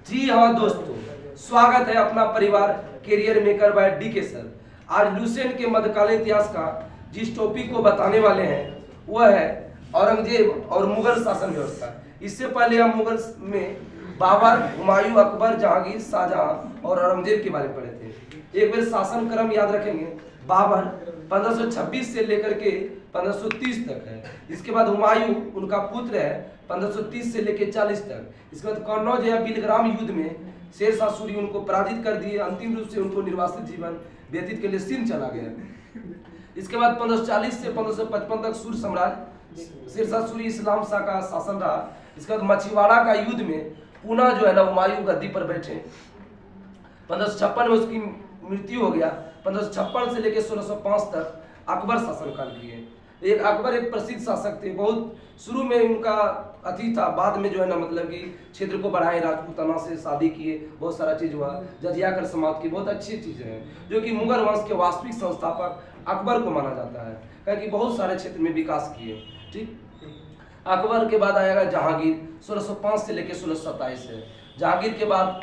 जी हाँ दोस्तों, स्वागत है अपना परिवार career maker by DK sir. आज लुसेंट के मध्यकालीन इतिहास का जिस टॉपिक को बताने वाले हैं वह है औरंगजेब और मुगल शासन व्यवस्था। इससे पहले हम मुगल में बाबर, हुमायूं, अकबर, जहांगीर, शाहजहां और औरंगजेब के बारे में पढ़े थे। एक बार शासन क्रम याद रखेंगे। बाबर 1526 से लेकर के 1530 तक है। इसके बाद हुमायूं उनका पुत्र है 1530 से लेकर 40 तक। इसके बाद कन्नौज या बिलग्राम युद्ध में शेरशाह सूरी उनको पराजित कर दिए। अंतिम रूप से उनको निर्वासित जीवन व्यतीत के लिए सिंध चला गया। इसके बाद 1540 से 1555 तक सूर्य साम्राज्य शेरशाह सूरी इस्लाम शाह का शासन रहा। इसके बाद मछीवाड़ा का युद्ध में पुनः जो है ना हुमायूं गद्दी पर बैठे। 1556 में उसकी मृत्यु हो गया। 1556 से लेकर 1605 तक अकबर शासनकाल किए। एक अकबर एक प्रसिद्ध शासक थे। बहुत शुरू में उनका अति था, बाद में जो है ना मतलब कि क्षेत्र को बढ़ाए, राजपूताना से शादी किए, बहुत सारा चीज हुआ, जजिया कर समाप्त की, बहुत अच्छी चीजें हैं जो कि मुगल वंश के वास्तविक संस्थापक अकबर को माना जाता है, क्योंकि बहुत सारे क्षेत्र में विकास किए। ठीक, अकबर के बाद आएगा जहांगीर 1605 से लेकर 1627 है। जहांगीर के बाद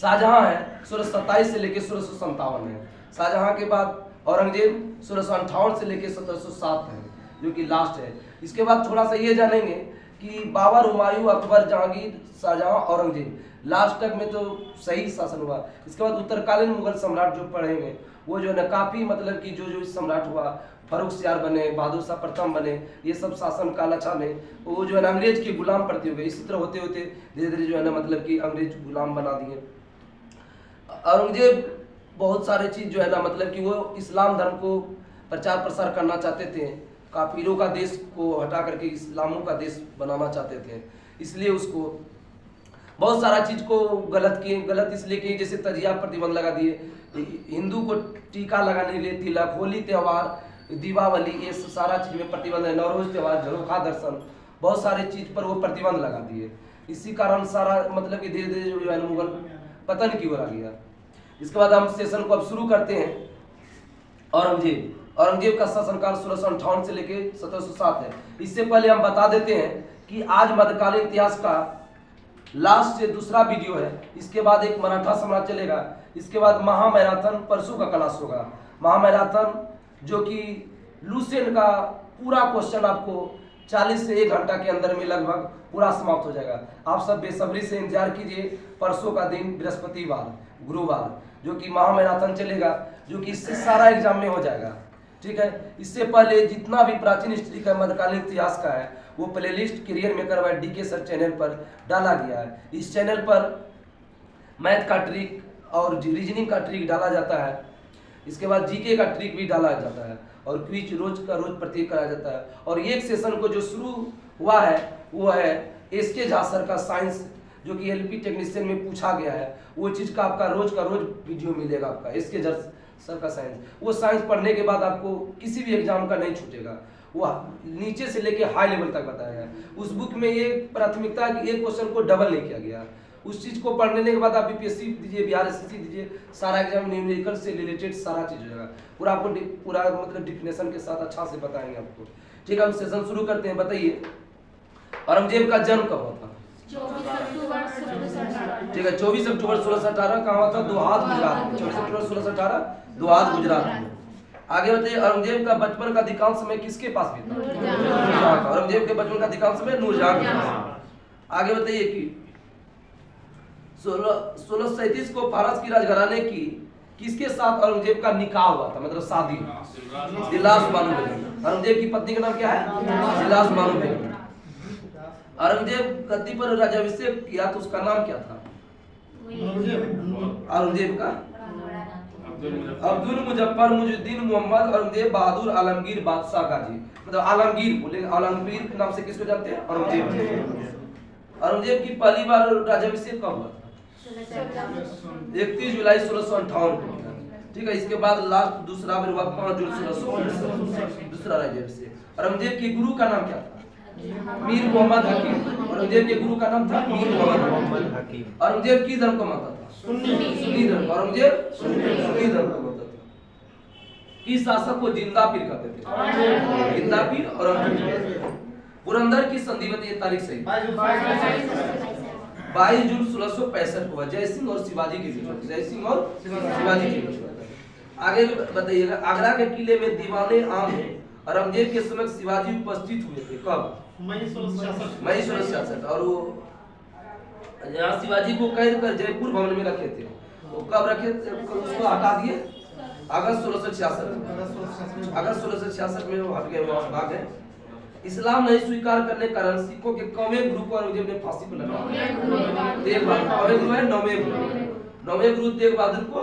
शाहजहां है 1627 से लेकर 1657 है। शाहजहां के बाद औरंगजेब 1658 से लेकर 1707 है जो कि लास्ट है। इसके बाद थोड़ा सा ये जानेंगे कि बाबर, हुमायूं, अकबर, जहांगीर, शाहजहां, औरंगजेब, लास्ट तक में तो सही शासन हुआ। इसके बाद उत्तरकालीन मुगल सम्राट जो पढ़ेंगे वो जो है ना काफी मतलब कि जो सम्राट हुआ, फर्रुखसियार बने, बहादुर शाह प्रथम बने, ये सब शासन काल अच्छा में वो जो है ना अंग्रेज के गुलाम पड़ते हुए, इसी तरह होते होते धीरे धीरे जो है ना मतलब कि अंग्रेज गुलाम बना दिए। औरंगजेब बहुत सारे चीज जो है ना मतलब कि वो इस्लाम धर्म को प्रचार प्रसार करना चाहते थे, काफिरों का देश को हटा करके इस्लामों का देश बनाना चाहते थे, इसलिए उसको बहुत सारा चीज को गलत किए। गलत इसलिए कि जैसे तजिया प्रतिबंध लगा दिए, हिंदू को टीका लगाने के लिए तिलक, होली त्यौहार, दीपावली, ये सारा चीज में प्रतिबंध है, नवरोज त्यौहार, झरोखा दर्शन, बहुत सारे चीज पर वो प्रतिबंध लगा दिए। इसी कारण सारा मतलब कि धीरे धीरे जो है मुगल पतन की ओर आ गया। इसके बाद हम सेशन को अब शुरू करते हैं। औरंगजेब का शासनकाल 1658 से लेकर 1707 है। इससे पहले हम बता देते हैं कि आज मध्यकालीन इतिहास का लास्ट से दूसरा वीडियो है। इसके बाद एक मराठा साम्राज्य चलेगा। इसके बाद महामैराथन परसों का क्लास होगा। महामैराथन जो कि लुसेंट का पूरा क्वेश्चन आपको 40 से 1 घंटा के अंदर में लगभग पूरा समाप्त हो जाएगा। आप सब बेसब्री से इंतजार कीजिए। परसों का दिन बृहस्पतिवार, गुरुवार जो कि महामैराथन चलेगा, जो कि इससे सारा एग्जाम में हो जाएगा। ठीक है, इससे पहले जितना भी प्राचीन हिस्ट्री का मध्यकालीन इतिहास का है वो playlist career maker by DK sir channel पर डाला गया है। इस चैनल पर मैथ का ट्रिक और रीजनिंग का ट्रिक डाला जाता है। इसके बाद जीके का ट्रिक भी डाला जाता है और क्विज रोज का रोज प्रत्येक कराया जाता है। और एक सेशन को जो शुरू हुआ है वो है एसके झा सर का साइंस, जो कि एलपी टेक्नीशियन में पूछा गया है। वो चीज का आपका रोज वीडियो मिलेगा आपका एसके झा सर का साइंस। वो साइंस पढ़ने के बाद आपको किसी भी एग्जाम का नहीं छूटेगा। वो नीचे से लेके हाई लेवल तक बताया है। उस बुक में ये प्राथमिकता है कि एक क्वेश्चन को डबल नहीं किया गया। उस चीज को पढ़ने के बाद आप बीपीएससी दीजिए, बिहार एसएससी दीजिए, सारा एग्जाम न्यूमेरिकल से रिलेटेड सारा चीज हो जाएगा। पूरा आपको पूरा मतलब डिफिनेशन के साथ अच्छा से बताएंगे आपको। ठीक है, हम सेशन शुरू करते हैं। बताइए औरंगजेब का जन्म कब हुआ था? 24 अक्टूबर 1618। ठीक है, 24 अक्टूबर 1618 कहाँ हुआ था? दोहात, गुजरात। 24 अक्टूबर 1618 दोहात, गुजरात में। आगे बताइए औरंगजेब का बचपन का अधिकांश समय किसके पास बीता? नूरजहां का। औरंगजेब के बचपन का अधिकांश समय नूरजहां के पास। आगे बताइए कि 1637 को फारस की राजघराने की किसके साथ औरंगजेब का निकाह हुआ था, मतलब शादी? दिलास बानो बेगम। औरंगजेब की पत्नी का नाम क्या है? दिलास बानो बेगम। औरंगजेब गद्दी पर राज्याभिषेक किया तो उसका नाम क्या था? औरंगजेब का अब्दुल मुजफ्फर मुजुद्दीन मोहम्मद औरंगजेब बहादुर आलमगीर बादशाह गाजी, मतलब आलमगीर बोलेंगे। आलमगीर के नाम से किसको जानते हैं? औरंगजेब। औरंगजेब की पहली बार राज्याभिषेक कब हुआ था? 31 जुलाई 1658 को। ठीक है, इसके बाद लास्ट दूसरा बार हुआ 5 जून 1600 दूसरा राज्याभिषेक। औरंगजेब के गुरु का नाम क्या था? मीर मोहम्मद हकीम। औरंगजेब के गुरु का नाम था मीर मोहम्मद हकीम। औरंगजेब किस धर्म को मानता था? सुन्नी धर्म। औरंगजेब सुन्नी धर्म को मानता था। किस शासक को जिंदा पीर कहते थे? जिंदा पीर औरंगजेब। पुरंदर की संधि बताइए तारीख सही। 22 जून 1665 को हुआ, जय सिंह और शिवाजी के बीच में, जय सिंह और शिवाजी के बीच में। आगे बताइएगा, आगरा के किले में दीवाने आम औरंगजेब के समय शिवाजी उपस्थित हुए थे, कब? मई 1666। मई 1666। और वो यहाँ शिवाजी को कैद कर जयपुर भवन में रखे थे, वो कब रखे थे? उसको हटा दिए अगस्त 1666 में। अगस्त 1666 में वो हट गए, वो भाग गए। इस्लाम नहीं स्वीकार करने के कारण सिखों के कौमें गुरु को औरंगजेब ने फांसी पर लगा दिया। तेग बहादुर, कौमें गुरु है नौवें गुरु तेग बहादुर को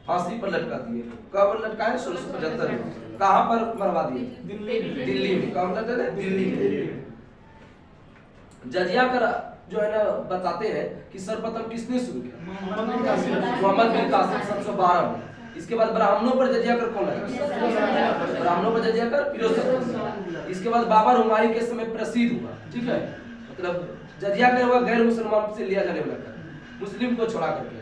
फांसी पर लटका दिए। कब लटकाए? 1675 में। कहाँ पर मरवा दिए? दिल्ली में। कहाँ लटका थे? दिल्ली में। जजिया कर जो है ना बताते हैं कि सर्वप्रथम किसने शुरू किया? मोहम्मद बिन कासिम 712 में। इसके बाद ब्राह्मणों पर जजिया कर कौन लगा? ब्राह्मणों पर जजिया कर फिरोज शह। इसके बाद बाबर हुमायूं के समय प्रसिद्ध हुआ, ठीक है, मतलब जजिया कर हुआ गैर मुसलमान से लिया जाने वाला कर, मुस्लिम को छोड़ा करके।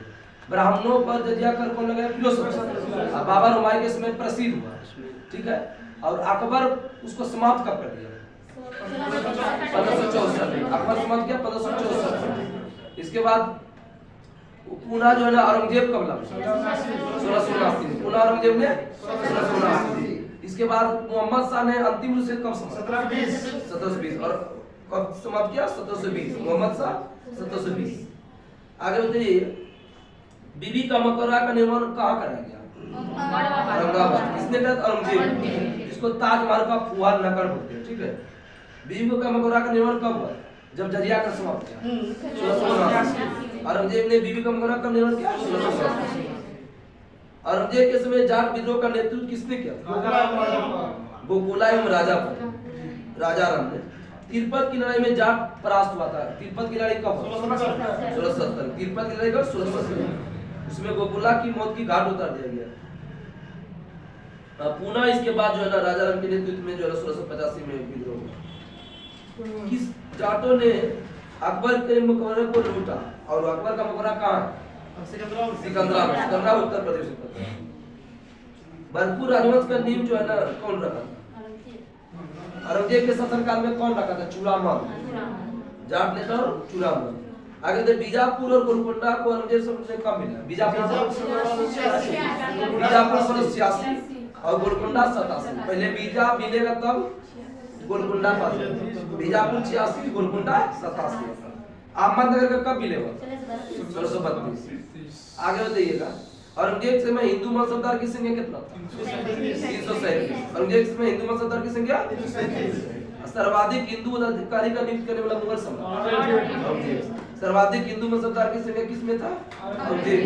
ब्राह्मणों पर जजिया कर कौन लगा? फिरोज शह। बाबर हुमायूं के समय प्रसिद्ध हुआ, ठीक है। और अकबर उसको समाप्त कब कर दिया? 1564 में। अकबर समाप्त किया 1564। इसके बाद पुनः जो है ना औरंगजेब कब लगा? 1679 में। पुनः औरंगजेब ने 1679। इसके बाद मोहम्मद शाह ने अंतिम रूप से कब समाप्त? 1720। और कब समाप्त किया? 1720। मोहम्मद शाह 1720। आगे बताइए, बीबी का मकबरा का निर्माण कहाँ कराया गया? औरंगाबाद। किसने करा? औरंगजेब, जिसको ताजमहल का फुहार नगर बोलते हैं, ठीक है। बीबी का मकबरा का निर्माण कब हुआ? जब जजिया कर समाप्त किया 1679। औरंगजेब ने बीबी का मकबरा का निर्माण किया 1679। औरंगजेब के समय जाट विद्रोह का नेतृत्व किसने किया? गोकुला एवं राजा राम ने। तिरपत की लड़ाई में जाट परास्त हुआ था। तिरपत की लड़ाई कब? 1670। तिरपत की लड़ाई कब? 1670। उसमें गोकुला की मौत की घाट उतार दिया गया। पुनः इसके बाद जो है ना राजा राम के नेतृत्व में जो है 1685 में विद्रोह हुआ। किस जाटों ने अकबर के मकबरे को लूटा? और अकबर का मकबरा कहाँ है? सिकंदराबाद, उत्तर प्रदेश में। भरतपुर राजवंश का नींव जो है ना कौन रखा था? औरंगजेब के शासनकाल में कौन रखा था? चूड़ामल, जाट नेता चूड़ामल। आगे तो बीजापुर और गोलकोंडा को औरंगजेब से कब मिला? बीजापुर 1686 और गोलकोंडा 87। पहले बीजा मिलेगा तब गोलकोंडा पास। बीजापुर 86, गोलकोंडा 87। अहमदनगर का कब मिलेगा? 1632। आगे बताइएगा, औरंगजेब से में हिंदू मसलदार की संख्या कितना था? 337। औरंगजेब से में हिंदू मसलदार की संख्या। सर्वाधिक हिंदू अधिकारी का नियुक्त करने वाला मुगल सम्राट। सर्वाधिक हिंदू मसलदार की संख्या किसमें था? औरंगजेब।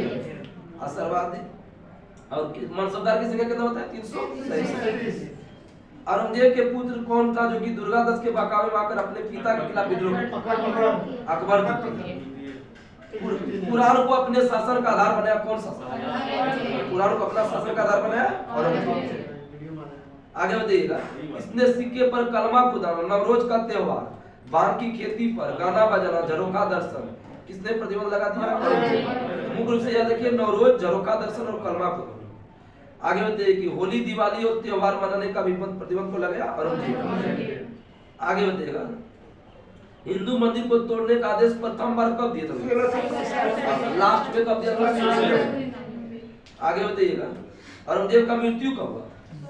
और सर्वाधिक और मनसबदार की संख्या कितना होता है? 337। औरंगजेब के पुत्र कौन था जो कि दुर्गादास के बहकावे में आकर अपने पिता के खिलाफ विद्रोह किया? अकबर। पुराण को अपने शासन का आधार बनाया कौन शासक? पुराण को अपना शासन का आधार बनाया औरंगजेब। आगे बताइएगा, इसने सिक्के पर कलमा खुदाना, नवरोज का त्योहार, बांग की खेती पर गाना बजाना, झरोखा दर्शन, किसने प्रतिबंध लगा दिया? मुख्य रूप से याद रखिए, नवरोज, झरोखा दर्शन और कलमा खुदाना। आगे बताइए कि होली, दिवाली और त्योहार मनाने का भी प्रतिबंध को लगाया औरंगजेब। आगे बताइएगा, हिंदू मंदिर को तोड़ने का आदेश प्रथम बार कब दिया था? लास्ट में कब दिया था? आगे बताइएगा, औरंगजेब का मृत्यु कब हुआ?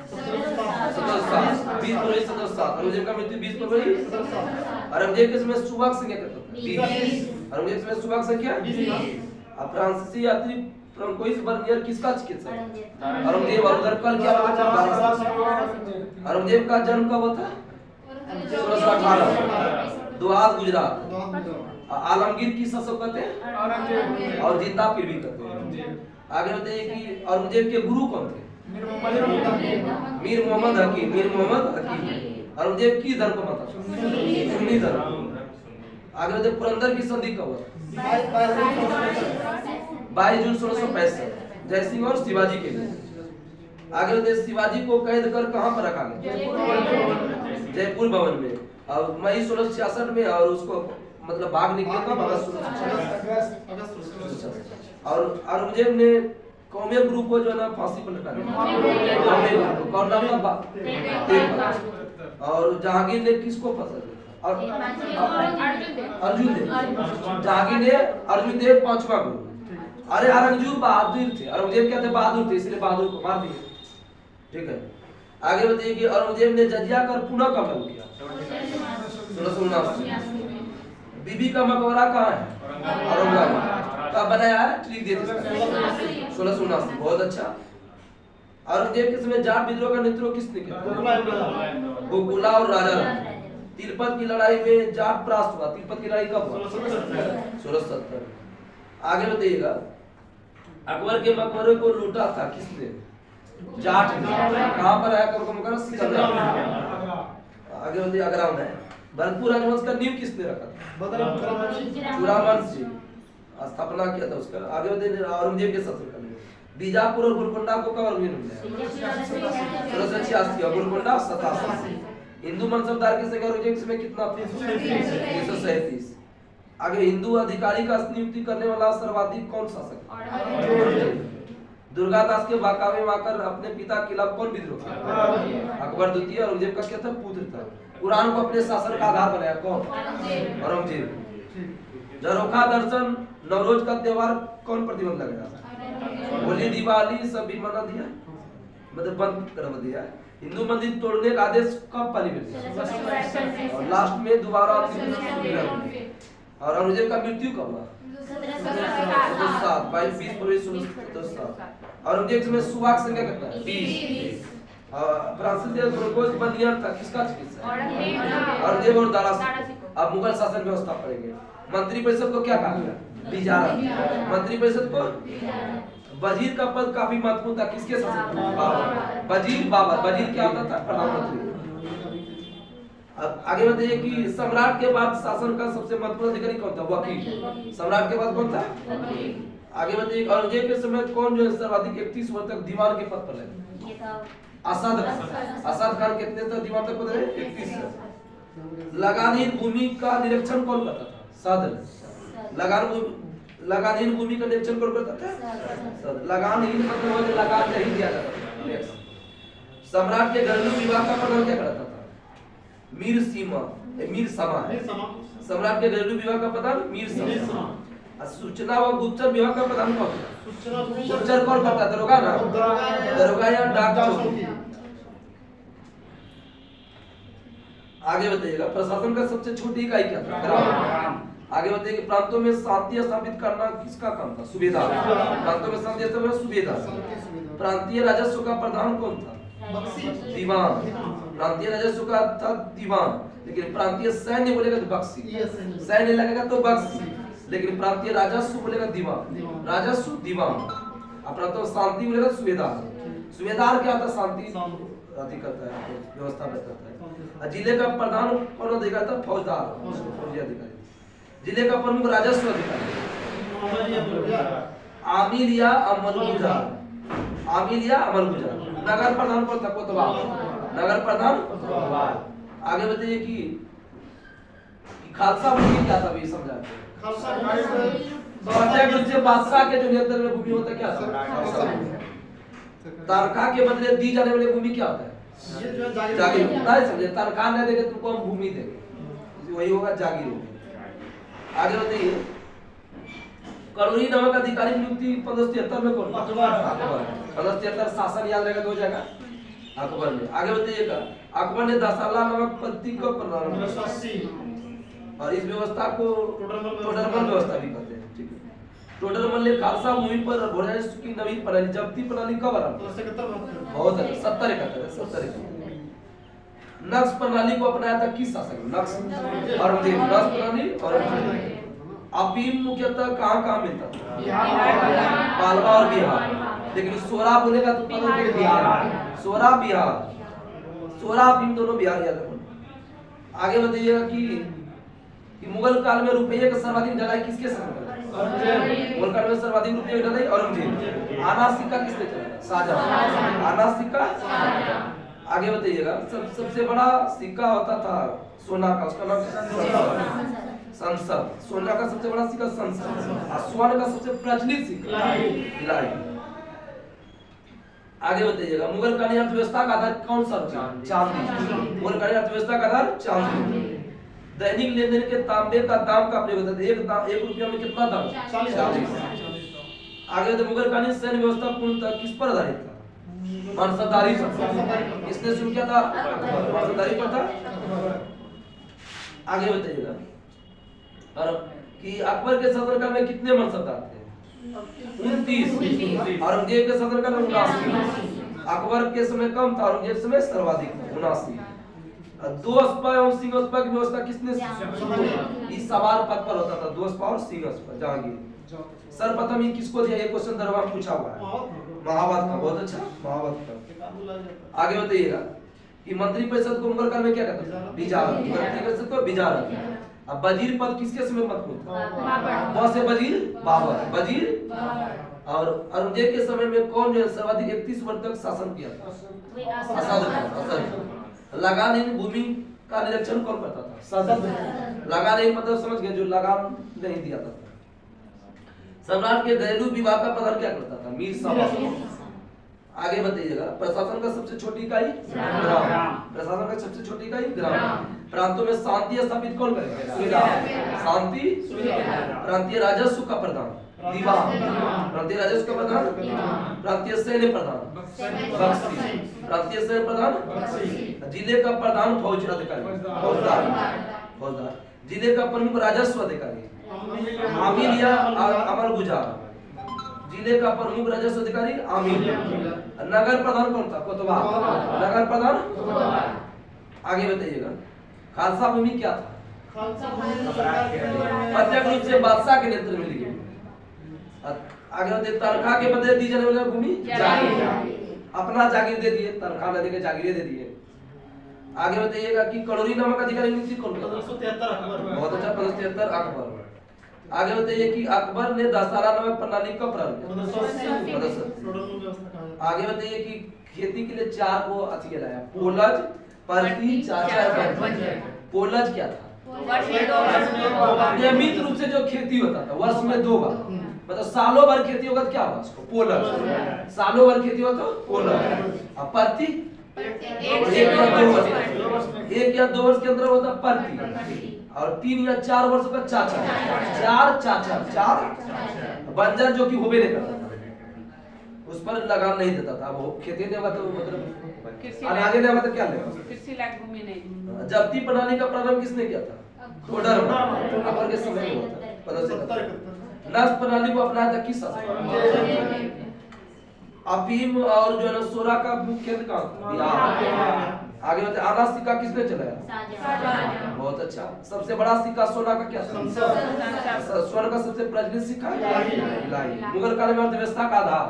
1707। 20 फरवरी 1707। औरंगजेब का मृत्यु 20 फरवरी। औरंगजेब के समय सुबह संख्या कितना था? 20। औरंगजेब के समय सुबह संख्या 20। अब फ्रांसीसी यात्री फ्रांकोइस बर्नियर किसका चिकित्सक? औरंगजेब। और उधर कल क्या हुआ? औरंगजेब का जन्म कब होता है? 1618। दुआद, गुजरात। आलमगीर की शासक हैं और जिंदा पीर भी कहते हैं। आगे बताइए कि औरंगजेब के गुरु कौन थे? मीर मोहम्मद हकीम। मीर मोहम्मद हकीम। औरंगजेब की धर्म को माता? सुन्नी धर्म। आगे बताइए, पुरंदर की संधि कब हुआ? 22 जून 1665, जय सिंह और शिवाजी के लिए। आगे बताइए, शिवाजी को कैद कर कहां पर रखा गया? जयपुर भवन में। और मई 1666 में। और उसको मतलब भाग निकले कब? और औरंगजेब ने कौमे गुरु को जो है ना फांसी पर लटका दिया। कौन नाम था? और जहांगीर ने किसको फांसी दिया? और अर्जुन देव, जहांगीर ने अर्जुन देव 5वां गुरु। अरे औरंगजेब बहादुर थे, औरंगजेब क्या थे? बहादुर थे, इसलिए बहादुर को मार दिए। ठीक है, आगे बताइए कि औरंगजेब ने जजिया कर पुनः कब बंद किया? 1679। बीबी का मकबरा कहाँ है? औरंगाबाद। कब बनाया है? लिख दिए 1679। बहुत अच्छा। औरंगजेब के समय जाट विद्रोह का नेतृत्व किसने किया? गोकुला और राजा राम। तिलपत की लड़ाई में जाट परास्त हुआ। तिलपत की लड़ाई कब हुआ? 1670। आगे बताइएगा, अकबर के मकबरे को लूटा था किसने? जाट ने। कहां पर आया अकबर का मकबरा? सिकंदर। आगे बताइए, आगरा में भरतपुर राजवंश का नींव किसने रखा था? चूड़ावंशी स्थापना किया था उसका। आगे बताइए, औरंगजेब के शत्रु का बीजापुर और गोलकोंडा को कब औरंगजेब ने? 1686 और गोलकोंडा 87। हिंदू मनसबदार की संख्या औरंगजेब में कितना? 337। आगे हिंदू अधिकारी का नियुक्ति करने वाला सर्वाधिक कौन शासक? दुर्गादास के बांका में आकर अपने पिता के खिलाफ कौन विद्रोह किया? अकबर द्वितीय। औरंगजेब का क्या था? पुत्र था। कुरान को अपने शासन का आधार बनाया कौन? औरंगजेब। झरोखा दर्शन नवरोज का त्योहार कौन प्रतिबंध लगाया? होली दिवाली सब भी मना दिया, मतलब बंद करवा दिया। हिंदू मंदिर तोड़ने का आदेश कब पाली गई? और लास्ट में दोबारा। और औरंगजेब का मृत्यु कब हुआ? 20 फरवरी 1607। औरंगजेब में सुहाग संख्या कितना है? 20। फ्रांसिस बनियर था, किसका चिकित्सा? औरंगजेब और दारा। अब मुगल शासन व्यवस्था पढ़ेंगे। मंत्रिपरिषद को क्या कहा गया? विजारा। मंत्रिपरिषद को वजीर का पद काफी महत्वपूर्ण था, किसके शासन में? बाबर। वजीर बाबर। वजीर क्या होता था? प्रधानमंत्री। अब आगे बताइए कि सम्राट के बाद शासन का सबसे महत्वपूर्ण अधिकारी कौन था? वकील। सम्राट के बाद कौन था? आगे बताइए, औरंगजेब के समय कौन जो है सर्वाधिक 31 वर्ष तक दीवान के पद पर रहे? असद। असद खान कितने तक दीवान तक पद रहे? 31। लगानहीन भूमि का निरीक्षण कौन करता था? साधन। लगानहीन भूमि का निरीक्षण कौन करता था? लगानहीन मतलब लगान नहीं दिया जाता था। सम्राट के घरेलू विवाह का प्रबंध क्या करता था? मीर समा। सम्राट के घरेलू विवाह का प्रधान मीर समा। सूचना व गुप्तचर विभाग का प्रधान कौन था? गुप्तचर कौन करता था? दरोगा ना? दरोगा या डाक चौकी। आगे बताइएगा, प्रशासन का सबसे छोटी इकाई क्या था? ग्राम। आगे बताइए कि प्रांतों में शांति स्थापित करना किसका काम था? सूबेदार। प्रांतों में शांति स्थापित सूबेदार। प्रांतीय राजस्व का प्रधान कौन था? दीवान। प्रांतीय राजस्व का था दीवान, लेकिन प्रांतीय सैन्य बोलेगा तो बख्शी। सैन्य लगेगा तो बख्शी, लेकिन प्रांतीय राजस्व बोलेगा दीवान। राजस्व दीवान। प्रांतों में शांति बोलेगा सूबेदार। सूबेदार क्या होता है? शांति करता है, व्यवस्था करता है। जिले का प्रधान कौन अधिकारी था? फौजदार, फौजी अधिकारी। जिले का प्रमुख राजस्व अधिकारी आमिल या अमलगुजार। आमिल या अमलगुजार। नगर प्रधान कौन था? कोतवाल। नगर प्रधान कोतवाल। आगे बताइए कि खालसा भूमि क्या था? भी समझा। बादशाह के जो नियंत्रण में भूमि होता है क्या था? तनख्वाह के बदले दी जाने वाली भूमि क्या होता है? जागीर। नहीं समझे? तनख्वाह नहीं देंगे तुमको हम भूमि देंगे, वही होगा जागीर। आगे बताइए, करोरी नामक अधिकारी नियुक्ति 1573 में कौन? अकबर। 1573 शासन याद रहेगा तो हो जाएगा अकबर में। आगे बताइएगा, अकबर ने दसाला नामक पद्धति को प्रदान किया और इस व्यवस्था को टोडरमल व्यवस्था भी कहते हैं। ठीक है, टोडरमल ने खालसा भूमि पर भोजन की नवीन प्रणाली जब्ती प्रणाली कब आरंभ? बहुत है 70-71। नक्श प्रणाली को अपनाया था किस शासक ने? नक्श औरंगजेब। नक्श प्रणाली औरंगजेब। अफीम मुख्यतः कहाँ मिलता था? मालवा और बिहार। लेकिन सोरा बोलेगा तो बिहार। सोरा बिहार। सोरा अफीम दोनों बिहार याद रखो। आगे बताइएगा कि मुगल काल में रुपये का सर्वाधिक ढलाई किसके समय में? मुगल काल में सर्वाधिक रुपये ढलाई औरंगजेब। आना सिक्का किसने चलाया? शाहजहां। आना सिक्का। आगे बताइएगा, सबसे बड़ा सिक्का होता था सोना का, उसका नाम संसद। सोना का सबसे बड़ा सिक्का संसद। और स्वर्ण का सबसे प्रचलित सिक्का भिलाई। आगे बताइएगा, मुगल कालीन अर्थव्यवस्था का आधार कौन सा? चांदी। मुगल कालीन अर्थव्यवस्था का आधार चांदी। दैनिक लेन देन के तांबे का दाम का प्रयोग होता है। एक रुपया में कितना दाम? 40। आगे तो मुगलकालीन सैन्य व्यवस्था पूर्णतः किस पर आधारित था? मनसबदारी पर। किसने शुरू किया था? मनसबदारी पर था। आगे बताइएगा। और कि अकबर के शासनकाल में कितने मनसबदार थे? 29। औरंगजेब के शासनकाल में 79। अकबर के समय कम था, औरंगजेब के समय सर्वाधिक था 79। दो स्पा और सिंह स्पा की व्यवस्था किसने? इस सवाल पद पर होता था, दो स्पा और सिंह स्पा। जहांगीर। सर्वप्रथम ये किसको दिया? ये क्वेश्चन दरबार में पूछा हुआ है। महावत का। बहुत अच्छा, महावत का। आगे बताइएगा कि मंत्री परिषद को मुगल काल में क्या कहते थे? विजारत। मंत्री परिषद को विजारत। अब वजीर पद किसके समय मत था? बहुत से वजीर बाबर। वजीर। और औरंगजेब के समय में कौन जो सर्वाधिक 31 वर्ष तक शासन किया था? असद। लगान भूमि का निरीक्षण कौन करता था? सदन। लगान मतलब समझ गए, जो लगान नहीं दिया था। सम्राट के घरेलू विभाग का प्रधान क्या करता था? मीर सभा। आगे बताइएगा। प्रशासन का सबसे छोटी इकाई? ग्राम। प्रशासन का सबसे छोटी इकाई? ग्राम। प्रांतों में शांति स्थापित कौन करेगा? सुबेदार। शांति सुबेदार। प्रांतीय राजस्व का प्रधान? दीवान। प्रांतीय राजस्व का प्रधान? प्रांतीय सैन्य प्रधान? बख्शी। प्रांतीय सैन्य प्रधान? जिले का प्रधान फौज अधिकारी? फौजदार। जिले का प्रमुख राजस्व अधिकारी? आमिल या अमर गुजार। जिले का प्रमुख राजस्व अधिकारी? आमिल। नगर प्रधान कौन था? कोतवाल। नगर प्रधान? आगे बताइएगा। खालसा भूमि क्या था? प्रत्यक्ष रूप से बादशाह के नेतृत्व में ली गई। आगे बताइए। तनख्वाह के बदले दी जाने वाली भूमि? जागीर। अपना जागीर दे दिए, तनख्वाह न देके जागीर दे दिए। आगे बताइएगा कि कलोरी नामक अधिकारी नियुक्ति कौन? 1573 अकबर। बहुत अच्छा, 1573 अकबर। आगे बताइए कि अकबर ने दशहरा नामक प्रणाली कब प्रारंभ किया? आगे बताइए कि खेती के लिए 4 को अथी लाया? पोलज, परती, चाचा, पोलज क्या था? नियमित रूप से जो खेती होता था वर्ष में 2 बार, मतलब सालों भर खेती होगा तो क्या होगा उसको? पोलज। सालों भर खेती होगा तो पोलज। अब परती 1 या 2 वर्ष के अंदर होता परती। और 3 या 4 वर्ष का चाचा। 4 बंजर जो कि होबे नहीं करता था, उस पर लगान नहीं देता था। वो खेती देगा तो मतलब आगे देगा तो क्या लेगा? कृषि लायक भूमि नहीं। जब्ती प्रणाली का प्रारंभ किसने किया था? टोडरमल। अकबर के समय में हुआ था 1570। नष्ट प्रणाली को अपनाया था किस शासक? अफीम और जो है सोरा का मुख्य केंद्र कहाँ? बिहार। आगे बताइए। आधा सिक्का किसने चलाया? बहुत अच्छा। सबसे बड़ा सिक्का सोना का क्या था? स्वर्ण का सबसे प्रचलित सिक्का? इलाही। मुगल काल में अर्थव्यवस्था का आधार?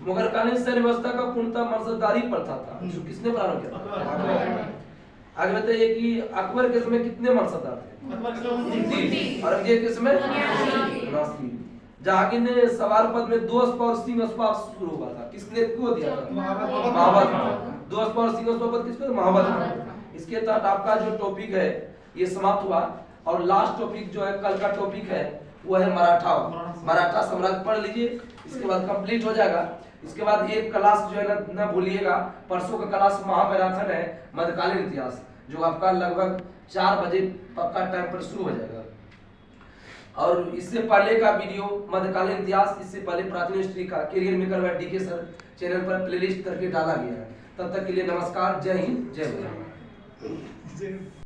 मुगल कालीन सैन्य व्यवस्था का पूर्णतः मनसबदारी प्रथा था, जो किसने प्रारंभ किया था? आगे बताइए कि अकबर के समय कितने मनसबदार थे? औरंगजेब के समय 79। जहांगीर ने सवार पद में 2 स्पा और सिंह स्पा शुरू हुआ था, किसने क्यों दिया था? महावत। 2 स्पा और सिंह स्पा पद किसको? महावत। इसके तहत आपका जो टॉपिक है ये समाप्त हुआ। और लास्ट टॉपिक जो है कल का टॉपिक है वो है मराठा साम्राज्य पढ़ लीजिए, इसके बाद कंप्लीट हो जाएगा। इसके बाद एक क्लास जो है ना भूलिएगा, परसों का क्लास महामैराथन है मध्यकालीन इतिहास, जो आपका लगभग 4 बजे पक्का टाइम पर शुरू हो जाएगा। और इससे पहले का वीडियो मध्यकालीन इतिहास, इससे पहले प्राचीन हिस्ट्री का career maker by DK sir channel पर प्लेलिस्ट करके डाला गया है। तब तक के लिए नमस्कार, जय हिंद, जय भारत।